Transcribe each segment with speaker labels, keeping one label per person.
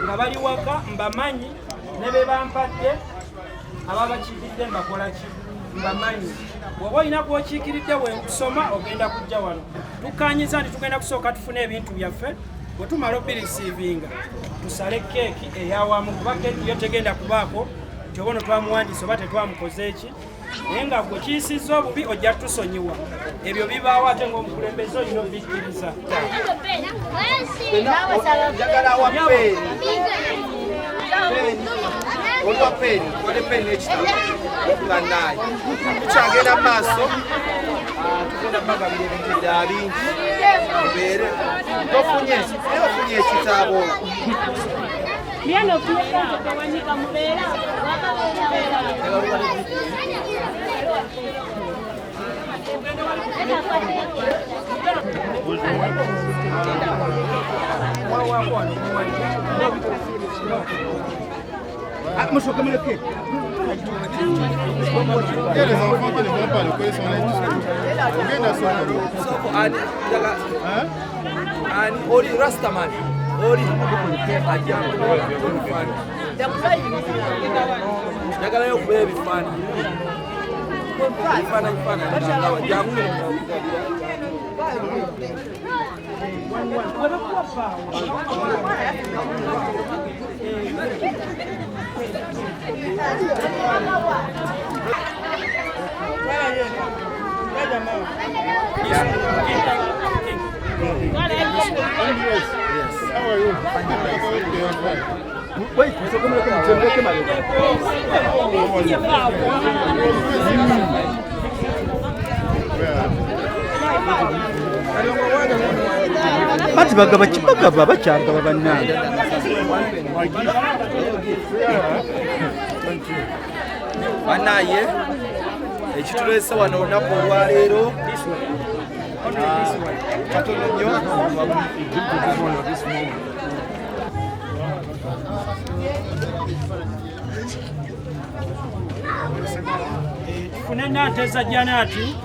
Speaker 1: nga bali waka mbamanyi ne be bampadde ababakiikiridde mbakola ki mbamanyi. Bw'oba olina gw'okiikiridde bwenkusoma ogenda kujja wano. Tukkaanyiza nti tugenda kusooka tufune ebintu byaffe bwe tumala obirisiivinga tusale keeki eyawamu kuba keeki yo tegenda kubaako nti oba ono twamuwandiisa oba tetwamukoze eki naye nga gwe kiyisizza obubi ojja tusonyiwa. Ebyo bibaawo ate ng'omukulembeze olina obikkiriza.
Speaker 2: Olwa peni, wale peni ekitabo nga naye tukyagenda mu maaso tugenda bagabira ebintu ebirala bingi mubeere tofunye ekitabo
Speaker 3: Monsieur, comment le fait? Il y a les enfants qui ne vont pas le coller sur les
Speaker 2: Oli Rastaman, Oli Jagalayo baby fan.
Speaker 3: How are you?
Speaker 2: Wait, so come
Speaker 4: Bati bagaba kibagaba bakyagaba bannange.
Speaker 2: Banaye ekituleese wano olunaku olwaleero katono nnyo
Speaker 1: tufune nante za janaati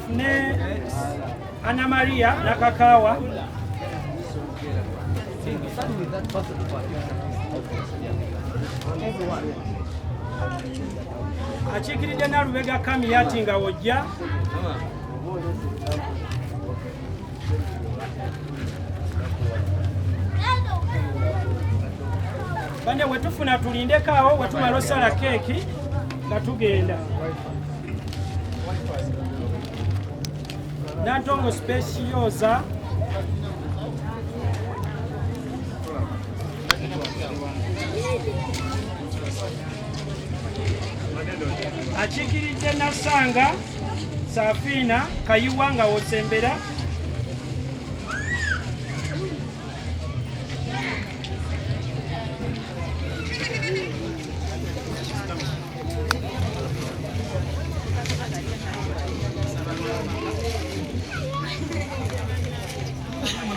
Speaker 1: ne Ana Maria na kakawa akiikiridde Nalubega Kamiyati nga wojja bane wetufuna tulindeko awo wetumala osala keeki nga tugenda Nantongo speciosa akiikiridde Nasanga Safina Kayiwa nga wosembera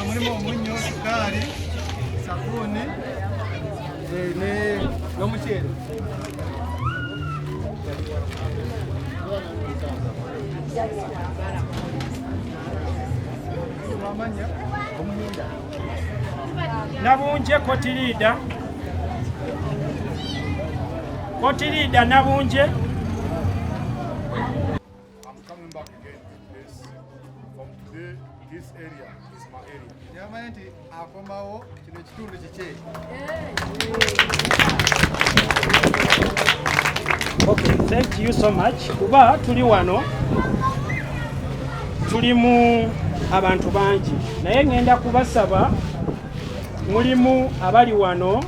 Speaker 3: mulimu omunnyo, sukaali, sabbuuni n'omuceere.
Speaker 1: Nabunje Kotirida Nabunje.
Speaker 3: I'm coming back again to this. From today, this area is my area.
Speaker 2: Yamanya nti akomawo kino ekitundu kike.
Speaker 1: Okay, thank you so much. Kuba tuli wano tulimu abantu bangi naye ngenda kubasaba mulimu abali wano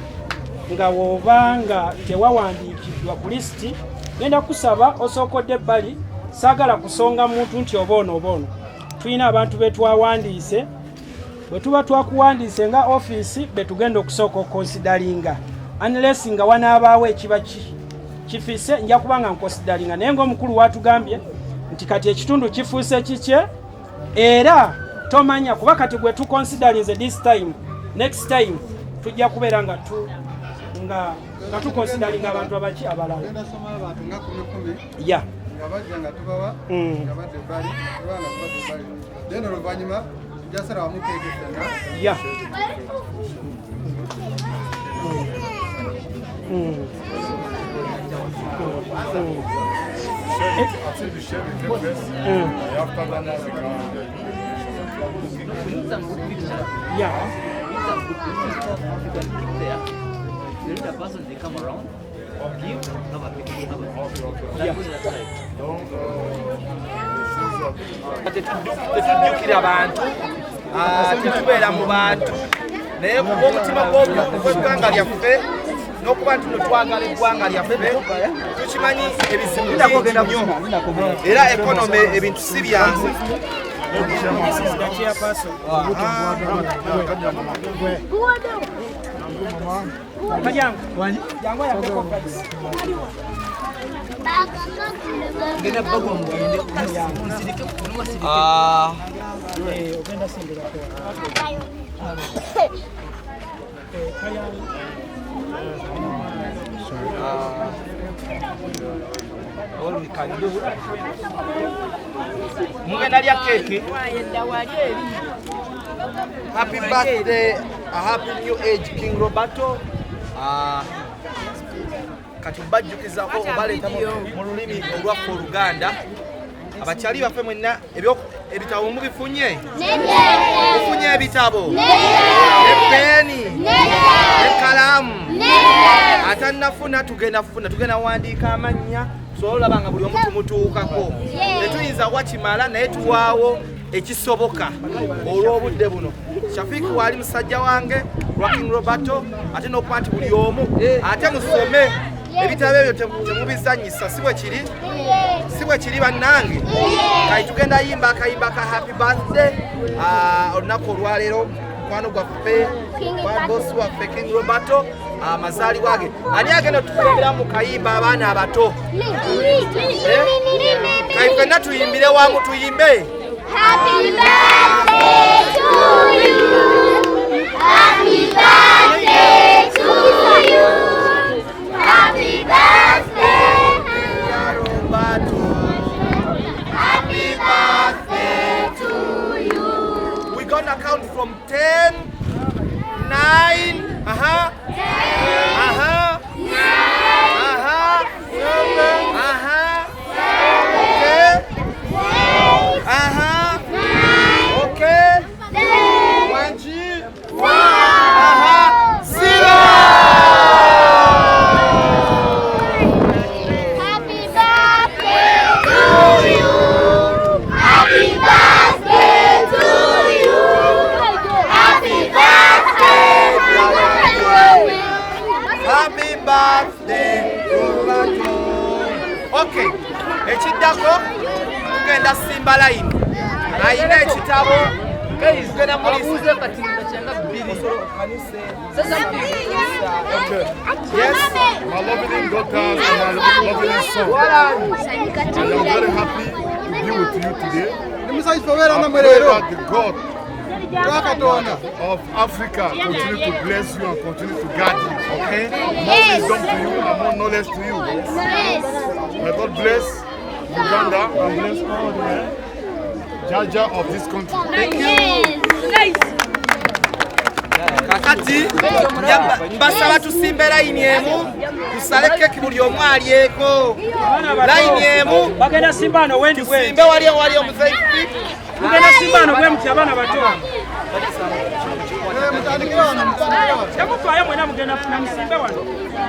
Speaker 1: nga wobanga tewawandiikiddwa ku listi ngenda kusaba osookodde ebbali saagala kusonga muntu nti oboono tulina abantu betwawandiise bwe tuba twakuwandiise nga ofiisi betugenda okusooka okonsidalinga unless nga wanaabaawo ekiba kifise nja kubanga nkonsidalinga naye ng'omukulu watugambye nti kati ekitundu kifuuse kikye era tomanya kuba kati gwe tuconsiderinze this time next time tujja kubeera nga tuconsideringa abantu abaki abalala ya ya
Speaker 3: Until the chef is the best, after that,
Speaker 1: yeah.
Speaker 5: The person they come around, give, have a picture, have a
Speaker 2: tetujjukira abantu tetubeera mu bantu naye kuba omutima gw'eggwanga lyaffe n'okuba nti twagala eggwanga lyaffe tukimanyi ebizibu bingi nnyo era ekonome ebintu si byangu. All we can do. Mugenda lya keke. Happy birthday, a happy new age King Robeto. Kati mbajjukizako obaleeta mu lulimi olwaffe Oluganda. Abakyali baffe mwenna ebitabo mubifunye? Mufunye ebitabo? Eppeeni? Ekkalaamu? Ate nafuna tugenda wandiika amannya tusolaba nga buli omu tumutuukako. Tetuyinza wakimala naye tuwaawo ekisoboka olw'obudde buno. Shafiki wali musajja wange lwa King Robeto ate n'okuba nti buli omu ate musome ebitabo ebyo temubizanyisa si bwe kiri bannange. Kati tugenda yimba akayimba ka happy birthday olunaku olwaleero mukwano gwaffe kwa bosi waffe King Robeto amazaalibwa ge. Ani agenda otukulembera mu kayimba abaana abato? Kati ffenna tuyimbire wamu tuyimbe.
Speaker 6: Happy birthday to you. Happy birthday to you. Happy birthday,
Speaker 2: Robeto.
Speaker 6: happy birthday to you.
Speaker 2: We're gonna count from 10, 9, okay, 1, 2, 0.
Speaker 6: Happy birthday to you. Happy birthday to you. Happy birthday to you.
Speaker 2: Happy birthday, Robeto. Okay, ekiddako tugenda simba line. Ayina ekitabo tugenda mulisa
Speaker 5: katimba kyanga bbiri.
Speaker 3: Okay. Yes, my lovely daughters and my lovely son. And I'm very happy to be with you today. I pray that the God of Africa continue to bless you and continue to guide you, okay? More wisdom to you and more knowledge to you. May God bless Uganda and bless all the Jaja of this country.
Speaker 2: Thank you. Kakati mbasaba tusimbe line emu tusale keki buli omu alyeko. Line emu
Speaker 1: bagenda simbano wendi gwe
Speaker 2: simbe wali omuzaifi
Speaker 1: bagenda simbano gwe mti abaana bato yamutwayo mwena mugenda funa musimbe wano